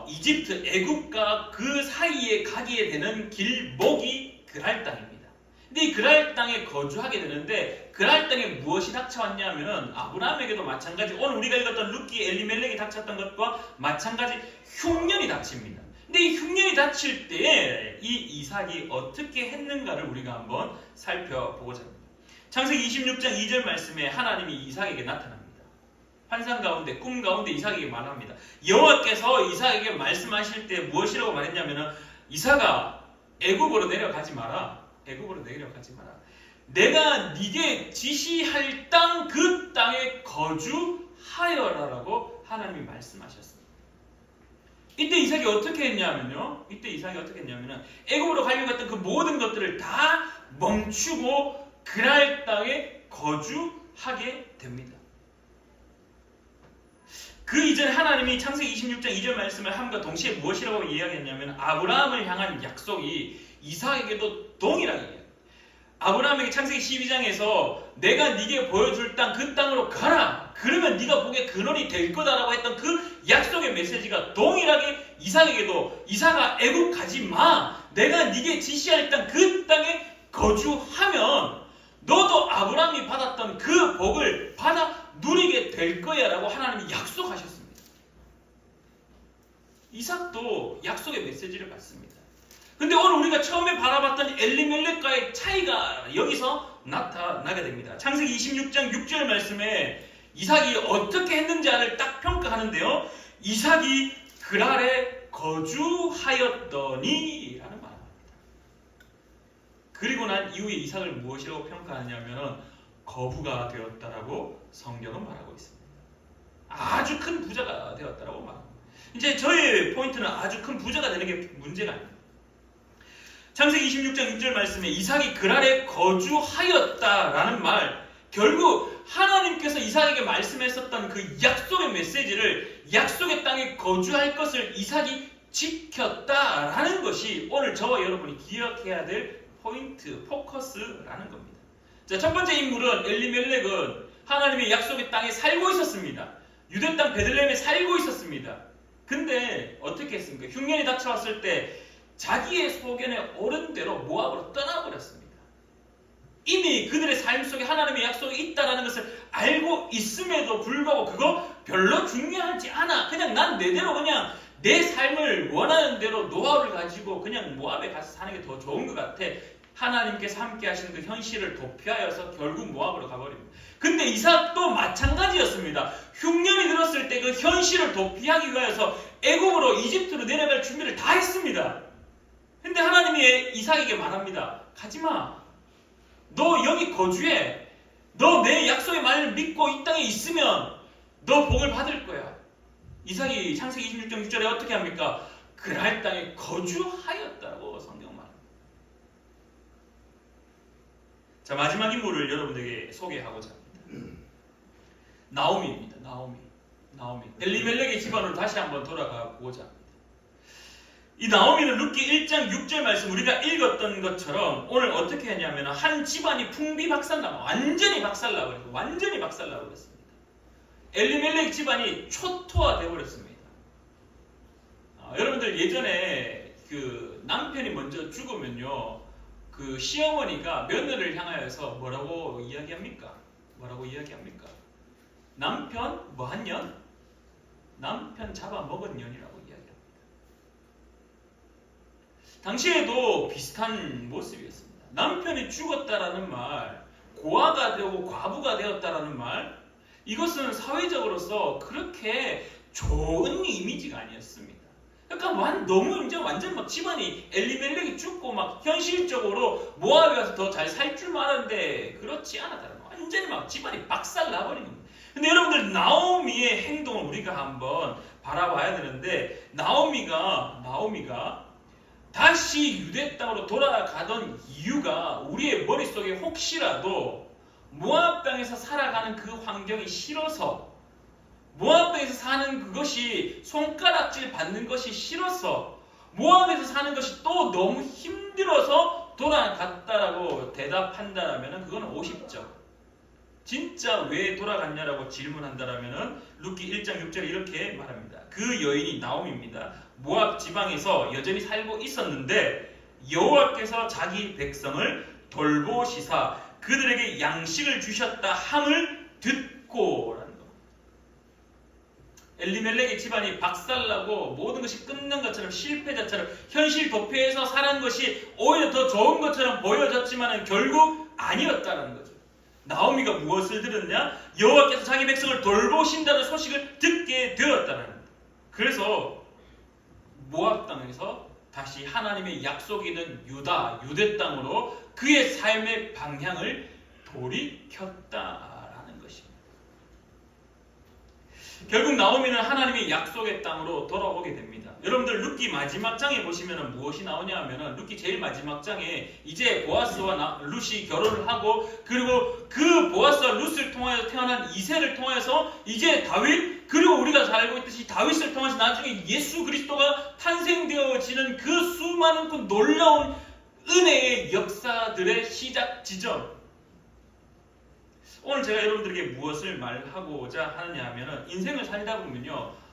이집트, 애국과 그 사이에 가게 되는 길목이 그랄 땅입니다. 근데 이 그랄 땅에 거주하게 되는데 그랄 땅에 무엇이 닥쳐왔냐면은 아브라함에게도 마찬가지, 오늘 우리가 읽었던 룻기 엘리멜렉이 닥쳤던 것과 마찬가지 흉년이 닥칩니다. 근데 이 흉년이 닥칠 때에 이 이삭이 어떻게 했는가를 우리가 한번 살펴보고자 합니다. 창세기 26장 2절 말씀에 하나님이 이삭에게 나타납니다. 환상 가운데, 꿈 가운데 이삭에게 말합니다. 여호와께서 이삭에게 말씀하실 때 무엇이라고 말했냐면은 이삭아, 애굽으로 내려가지 마라. 내가 네게 지시할 땅, 그 땅에 거주하여라라고 하나님이 말씀하셨습니다. 이때 이삭이 어떻게 했냐면요. 애굽으로 가려고 했던 그 모든 것들을 다 멈추고 그랄 땅에 거주하게 됩니다. 그 이전에 하나님이 창세기 26장 2절 말씀을 함과 동시에 무엇이라고 이야기했냐면 아브라함을 향한 약속이 이삭에게도 동일하게 이야기합니다. 아브라함에게 창세기 12장에서 내가 네게 보여줄 땅, 그 땅으로 가라. 그러면 네가 복의 근원이 될 거다라고 했던 그 약속의 메시지가 동일하게 이삭에게도 이삭아, 애굽 가지 마. 내가 네게 지시할 땅, 그 땅에 거주하면 너도 아브라함이 받았던 그 복을 받아 누리게 될 거야 라고 하나님이 약속하셨습니다. 이삭도 약속의 메시지를 받습니다. 근데 오늘 우리가 처음에 바라봤던 엘리멜렉과의 차이가 여기서 나타나게 됩니다. 창세기 26장 6절 말씀에 이삭이 어떻게 했는지를 딱 평가하는데요. 이삭이 그랄에 거주하였더니 라는 말입니다. 그리고 난 이후에 이삭을 무엇이라고 평가하냐면 거부가 되었다라고 성경은 말하고 있습니다. 아주 큰 부자가 되었다라고 말합니다. 이제 저의 포인트는 아주 큰 부자가 되는 게 문제가 아닙니다. 창세기 26장 6절 말씀에 이삭이 그랄에 거주하였다라는 말, 결국 하나님께서 이삭에게 말씀했었던 그 약속의 메시지를, 약속의 땅에 거주할 것을 이삭이 지켰다라는 것이 오늘 저와 여러분이 기억해야 될 포인트, 포커스라는 겁니다. 자, 첫 번째 인물은 엘리멜렉은 하나님의 약속의 땅에 살고 있었습니다. 유대 땅 베들레헴에 살고 있었습니다. 근데 어떻게 했습니까? 흉년이 닥쳐왔을 때 자기의 소견에 오른 대로 모압으로 떠나버렸습니다. 이미 그들의 삶 속에 하나님의 약속이 있다는 것을 알고 있음에도 불구하고 그거 별로 중요하지 않아. 그냥 난 내대로 그냥 내 삶을 원하는 대로 노하우를 가지고 그냥 모압에 가서 사는 게 더 좋은 것 같아. 하나님께서 함께 하시는 그 현실을 도피하여서 결국 모압으로 가버립니다. 근데 이삭도 마찬가지였습니다. 흉년이 들었을 때 그 현실을 도피하기 위해서 애굽으로, 이집트로 내려갈 준비를 다 했습니다. 근데 하나님이 이삭에게 말합니다. 가지마. 너 여기 거주해. 너 내 약속의 말을 믿고 이 땅에 있으면 너 복을 받을 거야. 이삭이 창세기 26장 6절에 어떻게 합니까? 그랄 땅에 거주하였다고 성경 말합니다. 자, 마지막 인물을 여러분들에게 소개하고자 합니다. 나오미입니다. 나오미. 엘리멜렉의 집안으로 다시 한번 돌아가 보고자 합니다. 이 나오미는 룻기 1장 6절 말씀 우리가 읽었던 것처럼 오늘 어떻게 했냐면 한 집안이 풍비박살나고 완전히 박살나버렸습니다. 엘리멜렉 집안이 초토화되어 버렸습니다. 여러분들 예전에 그 남편이 먼저 죽으면요, 그 시어머니가 며느리를 향하여서 뭐라고 이야기합니까? 남편 뭐한 년? 남편 잡아먹은 년이라고 이야기합니다. 당시에도 비슷한 모습이었습니다. 남편이 죽었다라는 말, 고아가 되고 과부가 되었다라는 말, 이것은 사회적으로서 그렇게 좋은 이미지가 아니었습니다. 그러니까 너무 이제 완전 막 집안이 엘리멜렉이 죽고 막 현실적으로 모압에 가서 더 잘 살 줄 알았는데 그렇지 않았다는 거. 완전히 막 집안이 박살 나버린 겁니다. 근데 여러분들 나오미의 행동을 우리가 한번 바라봐야 되는데 나오미가 다시 유대 땅으로 돌아가던 이유가 우리의 머릿속에 혹시라도 모압 땅에서 살아가는 그 환경이 싫어서 모압 땅에서 사는 그것이 손가락질 받는 것이 싫어서 모압에서 사는 것이 또 너무 힘들어서 돌아갔다라고 대답한다라면 그건 50점. 진짜 왜 돌아갔냐라고 질문한다라면 룻기 1장 6절에 이렇게 말합니다. 그 여인이 나오미입니다. 모압 지방에서 여전히 살고 있었는데 여호와께서 자기 백성을 돌보시사 그들에게 양식을 주셨다 함을 듣고라는 거. 엘리멜렉의 집안이 박살나고 모든 것이 끝난 것처럼 실패자처럼 현실 도피해서 살은 것이 오히려 더 좋은 것처럼 보여졌지만 결국 아니었다는 거죠. 나오미가 무엇을 들었냐? 여호와께서 자기 백성을 돌보신다는 소식을 듣게 되었다는 겁니다. 그래서 모압 땅에서 다시 하나님의 약속이 있는 유대 땅으로 그의 삶의 방향을 돌이켰다라는 것입니다. 결국 나오미는 하나님의 약속의 땅으로 돌아오게 됩니다. 여러분들 룻기 마지막 장에 보시면 무엇이 나오냐 하면 룻기 제일 마지막 장에 이제 보아스와 룻이 결혼을 하고 그리고 그 보아스와 룻을 통하여 태어난 이새를 통해서 이제 다윗 그리고 우리가 잘 알고 있듯이 다윗을 통해서 나중에 예수 그리스도가 탄생되어지는 그 수많은 그 놀라운 은혜의 역사들의 시작 지점. 오늘 제가 여러분들에게 무엇을 말하고자 하느냐 하면 인생을 살다 보면요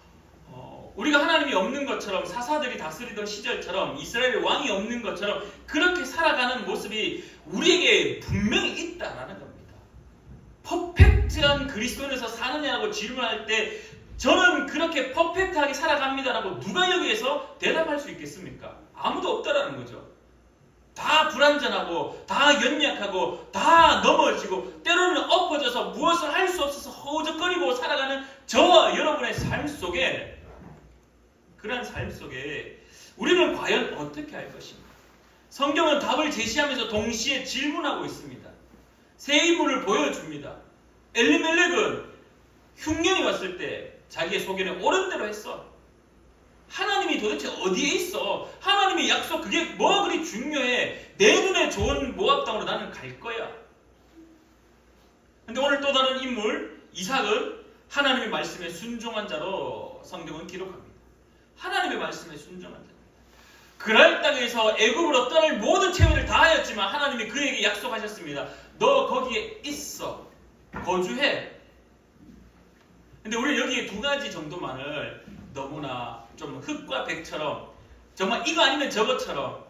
우리가 하나님이 없는 것처럼 사사들이 다스리던 시절처럼 이스라엘 왕이 없는 것처럼 그렇게 살아가는 모습이 우리에게 분명히 있다라는 겁니다. 퍼펙트한 그리스도인에서 사느냐고 질문할 때 저는 그렇게 퍼펙트하게 살아갑니다라고 누가 여기에서 대답할 수 있겠습니까? 아무도 없다라는 거죠. 다 불완전하고 다 연약하고 다 넘어지고 때로는 엎어져서 무엇을 할 수 없어서 허우적거리고 살아가는 저와 여러분의 삶 속에 그러한 삶 속에 우리는 과연 어떻게 할 것인가? 성경은 답을 제시하면서 동시에 질문하고 있습니다. 세 인물을 보여줍니다. 엘리멜렉은 흉년이 왔을 때 자기의 소견에 옳은 대로 했어. 하나님이 도대체 어디에 있어? 하나님의 약속 그게 뭐가 그리 중요해? 내 눈에 좋은 모압 땅으로 나는 갈 거야. 근데 오늘 또 다른 인물 이삭은 하나님의 말씀에 순종한 자로 성경은 기록합니다. 하나님의 말씀에 순종한 자. 그랄 땅에서 애굽으로 떠날 모든 체험을 다 하였지만 하나님이 그에게 약속하셨습니다. 너 거기에 있어. 거주해. 근데 우리 여기에 두 가지 정도만을 너무나 좀 흙과 백처럼 정말 이거 아니면 저것처럼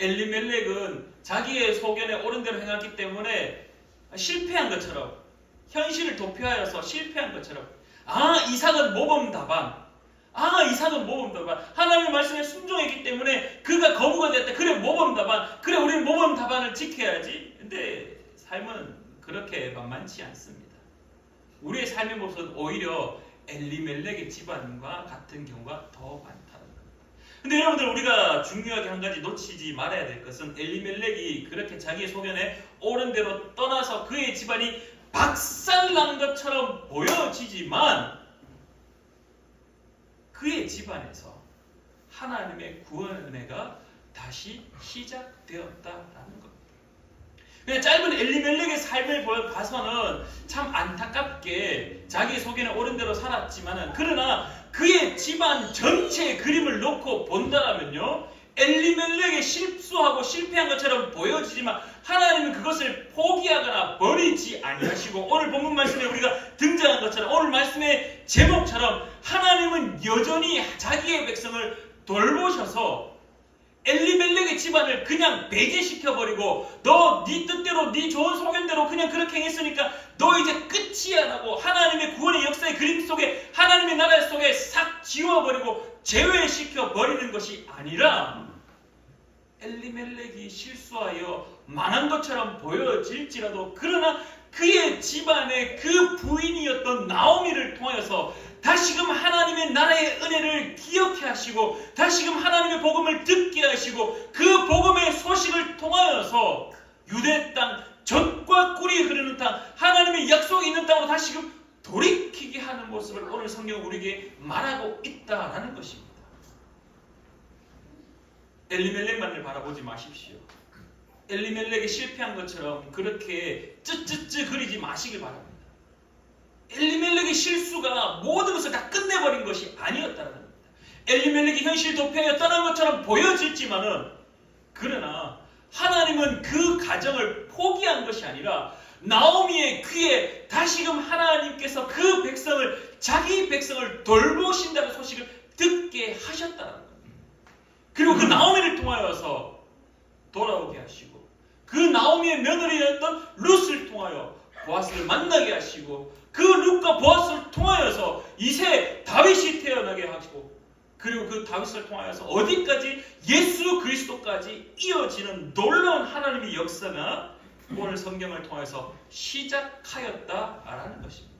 엘리멜렉은 자기의 소견에 옳은 대로 행했기 때문에 실패한 것처럼 현실을 도피하여서 실패한 것처럼 이삭은 모범답안 이삭은 모범답안 하나님의 말씀에 순종했기 때문에 그가 거부가 됐다. 그래 모범답안 그래 우리는 모범답안을 지켜야지. 근데 삶은 그렇게 만만치 않습니다. 우리의 삶의 모습은 오히려 엘리멜렉의 집안과 같은 경우가 더 많다는 겁니다. 근데 여러분들 우리가 중요하게 한 가지 놓치지 말아야 될 것은 엘리멜렉이 그렇게 자기의 소견에 옳은 대로 떠나서 그의 집안이 박살난 것처럼 보여지지만 그의 집안에서 하나님의 구원 은혜가 다시 시작되었다라는 겁니다. 그냥 짧은 엘리멜렉의 삶을 봐서는 참 안타깝게 자기 소견에 옳은 대로 살았지만은 그러나 그의 집안 전체의 그림을 놓고 본다면요 엘리멜렉의 실수하고 실패한 것처럼 보여지지만 하나님은 그것을 포기하거나 버리지 아니하시고 오늘 본문 말씀에 우리가 등장한 것처럼 오늘 말씀의 제목처럼 하나님은 여전히 자기의 백성을 돌보셔서 엘리멜렉의 집안을 그냥 배제시켜버리고 너 네 뜻대로 네 좋은 소견대로 그냥 그렇게 했으니까 너 이제 끝이야라고 하나님의 구원의 역사의 그림 속에 하나님의 나라 속에 싹 지워버리고 제외시켜버리는 것이 아니라 엘리멜렉이 실수하여 망한 것처럼 보여질지라도 그러나 그의 집안의 그 부인이었던 나오미를 통하여서 다시금 하나님의 나라의 은혜를 기억해 하시고 다시금 하나님의 복음을 듣게 하시고 그 복음의 소식을 통하여서 유대 땅 젖과 꿀이 흐르는 땅, 하나님의 약속이 있는 땅으로 다시금 돌이키게 하는 모습을 오늘 성경은 우리에게 말하고 있다라는 것입니다. 엘리멜렉만을 바라보지 마십시오. 엘리멜렉이 실패한 것처럼 그렇게 쯔쯔쯔 그리지 마시길 바랍니다. 엘리멜렉의 실수가 모든 것을 다 끝내버린 것이 아니었다는 겁니다. 엘리멜렉이 현실 도피하여 떠난 것처럼 보여질지만은, 그러나 하나님은 그 가정을 포기한 것이 아니라 나오미의 귀에 다시금 하나님께서 그 백성을, 자기 백성을 돌보신다는 소식을 듣게 하셨다는 겁니다. 그리고 그 나오미를 통하여서 돌아오게 하시고, 그 나오미의 며느리였던 룻을 통하여 보아스를 만나게 하시고, 그 룻과 보아스를 통하여서 이세 다윗이 태어나게 하시고, 그리고 그 다윗을 통하여서 어디까지? 예수 그리스도까지 이어지는 놀라운 하나님의 역사가 오늘 성경을 통해서 시작하였다라는 것입니다.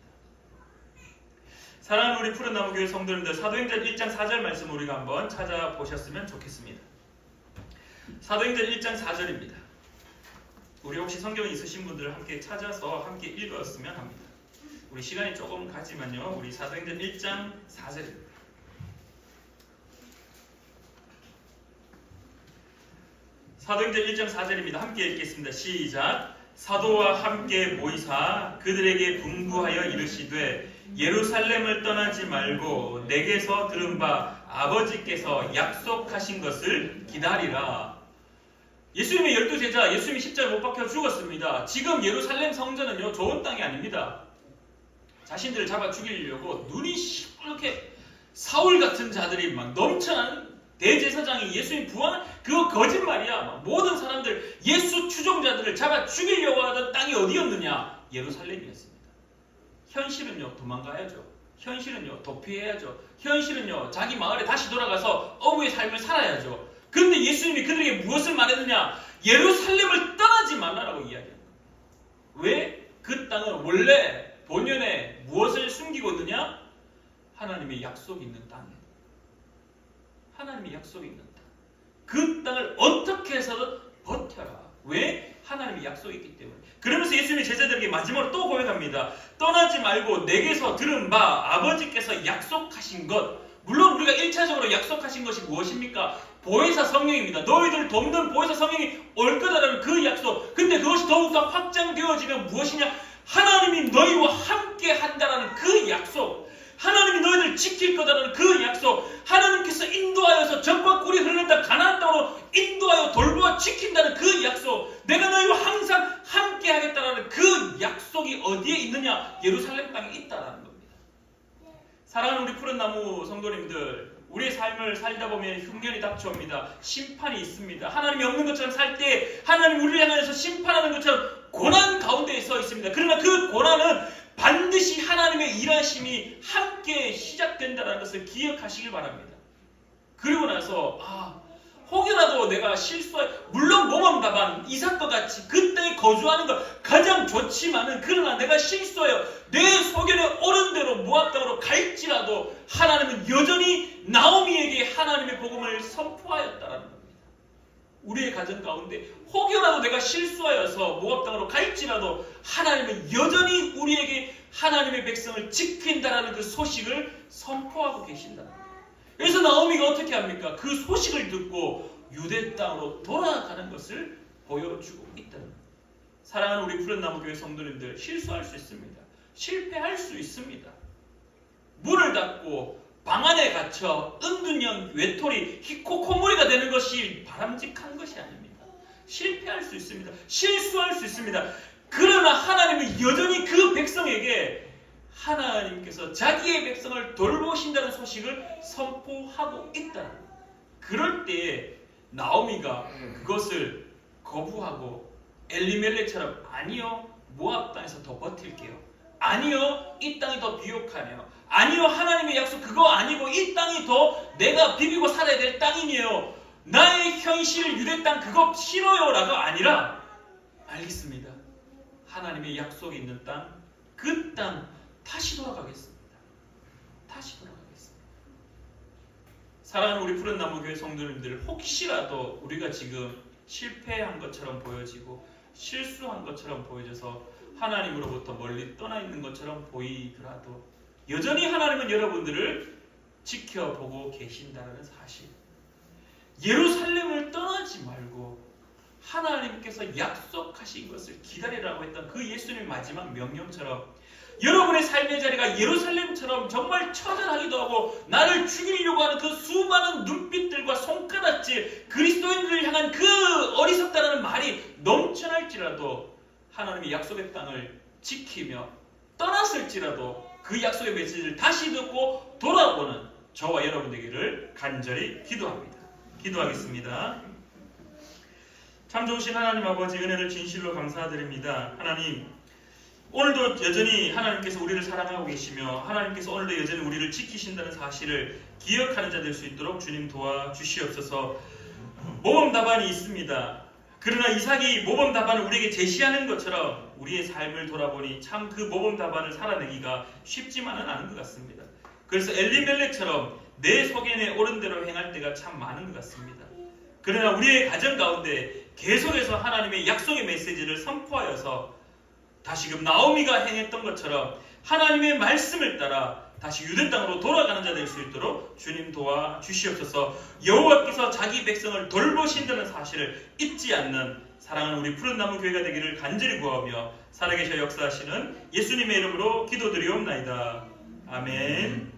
사랑하는 우리 푸른 나무 교회 성도님들, 사도행전 1장 4절 말씀 우리가 한번 찾아보셨으면 좋겠습니다. 사도행전 1장 4절입니다. 우리 혹시 성경 있으신 분들 함께 찾아서 함께 읽었으면 합니다. 우리 시간이 조금 가지만요, 우리 사도행전 1장 4절입니다. 사도행전 1장 4절입니다. 함께 읽겠습니다. 시작. 사도와 함께 모이사 그들에게 분부하여 이르시되 예루살렘을 떠나지 말고 내게서 들은 바 아버지께서 약속하신 것을 기다리라. 예수님의 12제자, 예수님이 십자가에 못 박혀 죽었습니다. 지금 예루살렘 성전은요, 좋은 땅이 아닙니다. 자신들을 잡아 죽이려고 눈이 시뻘게 사울 같은 자들이 막 넘쳐나는 대제사장이 예수님 부활한 그거 거짓말이야. 모든 사람들, 예수 추종자들을 잡아 죽이려고 하던 땅이 어디였느냐? 예루살렘이었습니다. 현실은요, 도망가야죠. 현실은요, 도피해야죠. 현실은요, 자기 마을에 다시 돌아가서 어부의 삶을 살아야죠. 그런데 예수님이 그들에게 무엇을 말했느냐? 예루살렘을 떠나지 말라라고 이야기합니다. 왜? 그 땅은 원래 본연에 무엇을 숨기고 있느냐? 하나님의 약속이 있는 땅이에요. 하나님의 약속이 있는 땅. 그 땅을 어떻게 해서든 버텨라. 왜? 하나님의 약속이 있기 때문에. 그러면서 예수님이 제자들에게 마지막으로 또 고백합니다. 떠나지 말고 내게서 들은 바 아버지께서 약속하신 것. 물론 우리가 1차적으로 약속하신 것이 무엇입니까? 보혜사 성령입니다. 너희들 돕는 보혜사 성령이 올 거다라는 그 약속. 근데 그것이 더욱더 확장되어지면 무엇이냐? 하나님이 너희와 함께 한다라는 그 약속. 하나님이 너희들 지킬 거다라는 그 약속. 하나님께서 인도하여서 젖과 꿀이 흐르는 가나안 땅으로 인도하여 돌보아 지킨다는 그 약속. 내가 너희와 항상 함께 하겠다라는 그 약속이 어디에 있느냐? 예루살렘 땅에 있다라는 겁니다. 사랑하는 우리 푸른나무 성도님들, 우리의 삶을 살다 보면 흉년이 닥쳐옵니다. 심판이 있습니다. 하나님이 없는 것처럼 살 때 하나님 우리를 향해서 심판하는 것처럼 고난 가운데에 서 있습니다. 그러나 그 고난은 반드시 하나님의 일하심이 함께 시작된다는 것을 기억하시길 바랍니다. 그리고 나서 혹여라도 내가 물론 모범답안 이삭과 같이 그 땅에 거주하는 것 가장 좋지만은, 그러나 내가 실수하여 내 소견에 옳은 대로 모압 땅으로 갈지라도 하나님은 여전히 나오미에게 하나님의 복음을 선포하였다라는 겁니다. 우리의 가정 가운데 혹여라도 내가 실수하여서 모압 땅으로 갈지라도 하나님은 여전히 우리에게 하나님의 백성을 지킨다라는 그 소식을 선포하고 계신다. 그래서 나오미가 어떻게 합니까? 그 소식을 듣고 유대 땅으로 돌아가는 것을 보여주고 있다는 겁니다. 사랑하는 우리 푸른나무 교회 성도님들, 실수할 수 있습니다. 실패할 수 있습니다. 문을 닫고 방 안에 갇혀 은둔형 외톨이 히코코모리가 되는 것이 바람직한 것이 아닙니다. 실패할 수 있습니다. 실수할 수 있습니다. 그러나 하나님은 여전히 그 백성에게 하나님께서 자기의 백성을 돌보신다는 소식을 선포하고 있다. 그럴 때에 나오미가 그것을 거부하고 엘리멜렉처럼 아니요, 모압 땅에서 더 버틸게요. 아니요, 이 땅이 더 비옥하네요. 아니요, 하나님의 약속 그거 아니고 이 땅이 더 내가 비비고 살아야 될 땅이네요. 나의 현실 유대 땅 그거 싫어요 라가 아니라, 알겠습니다. 하나님의 약속이 있는 땅, 그 땅 다시 돌아가겠습니다. 다시 돌아가겠습니다. 사랑하는 우리 푸른나무 교회 성도님들, 혹시라도 우리가 지금 실패한 것처럼 보여지고 실수한 것처럼 보여져서 하나님으로부터 멀리 떠나 있는 것처럼 보이더라도 여전히 하나님은 여러분들을 지켜보고 계신다는 사실, 예루살렘을 떠나지 말고 하나님께서 약속하신 것을 기다리라고 했던 그 예수님의 마지막 명령처럼 여러분의 삶의 자리가 예루살렘처럼 정말 처절하기도 하고 나를 죽이려고 하는 그 수많은 눈빛들과 손가락질, 그리스도인들을 향한 그 어리석다라는 말이 넘쳐날지라도 하나님의 약속의 땅을 지키며 떠났을지라도 그 약속의 메시지를 다시 듣고 돌아보는 저와 여러분 되기를 간절히 기도합니다. 기도하겠습니다. 참 좋으신 하나님 아버지, 은혜를 진실로 감사드립니다. 하나님, 오늘도 여전히 하나님께서 우리를 사랑하고 계시며 하나님께서 오늘도 여전히 우리를 지키신다는 사실을 기억하는 자 될 수 있도록 주님 도와주시옵소서. 모범 답안이 있습니다. 그러나 이삭이 모범 답안을 우리에게 제시하는 것처럼 우리의 삶을 돌아보니 참 그 모범 답안을 살아내기가 쉽지만은 않은 것 같습니다. 그래서 엘리멜렉처럼 내 속에 옳은 대로 행할 때가 참 많은 것 같습니다. 그러나 우리의 가정 가운데 계속해서 하나님의 약속의 메시지를 선포하여서 다시금 나오미가 행했던 것처럼 하나님의 말씀을 따라 다시 유대 땅으로 돌아가는 자 될 수 있도록 주님 도와주시옵소서. 여호와께서 자기 백성을 돌보신다는 사실을 잊지 않는 사랑하는 우리 푸른나무 교회가 되기를 간절히 구하며 살아계셔 역사하시는 예수님의 이름으로 기도드리옵나이다. 아멘.